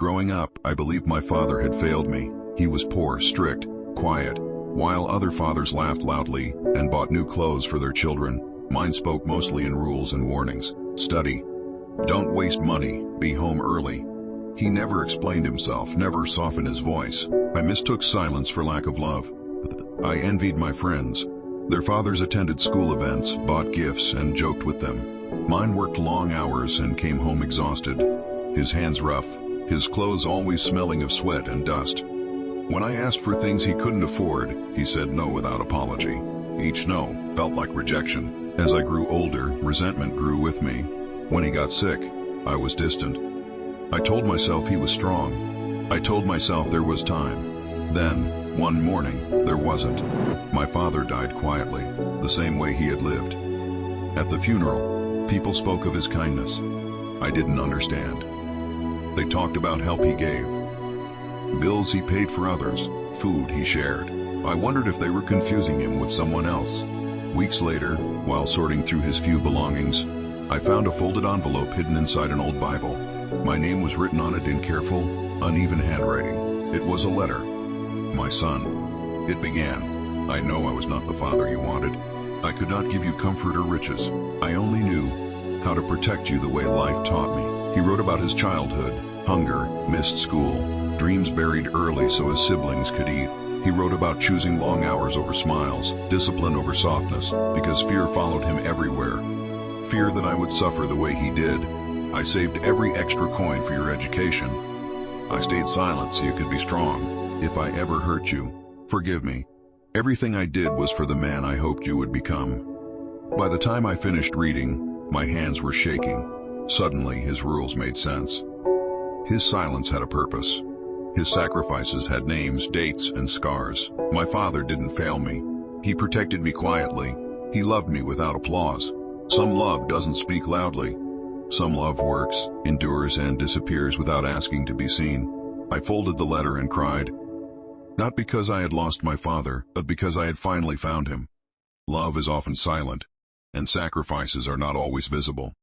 Growing up, I believed my father had failed me. He was poor, strict, quiet. While other fathers laughed loudly and bought new clothes for their children, mine spoke mostly in rules and warnings. Study. Don't waste money. Be home early. He never explained himself, never softened his voice. I mistook silence for lack of love. I envied my friends. Their fathers attended school events, bought gifts, and joked with them. Mine worked long hours and came home exhausted. His hands rough, his clothes always smelling of sweat and dust. When I asked for things he couldn't afford, he said no without apology. Each no felt like rejection. As I grew older, resentment grew with me. When he got sick, I was distant. I told myself he was strong. I told myself there was time. Then, one morning, there wasn't. My father died quietly, the same way he had lived. At the funeral, people spoke of his kindness. I didn't understand. They talked about help he gave, bills he paid for others, food he shared. I wondered if they were confusing him with someone else. Weeks later, while sorting through his few belongings, I found a folded envelope hidden inside an old Bible. My name was written on it in careful, uneven handwriting. It was a letter. My son. It began. I know I was not the father you wanted. I could not give you comfort or riches. I only knew how to protect you the way life taught me. He wrote about his childhood, hunger, missed school, dreams buried early so his siblings could eat. He wrote about choosing long hours over smiles, discipline over softness, because fear followed him everywhere. Fear that I would suffer the way he did. I saved every extra coin for your education. I stayed silent so you could be strong. If I ever hurt you, forgive me. Everything I did was for the man I hoped you would become. By the time I finished reading, my hands were shaking. Suddenly, his rules made sense. His silence had a purpose. His sacrifices had names, dates, and scars. My father didn't fail me. He protected me quietly. He loved me without applause. Some love doesn't speak loudly. Some love works, endures, and disappears without asking to be seen. I folded the letter and cried. Not because I had lost my father, but because I had finally found him. Love is often silent, and sacrifices are not always visible.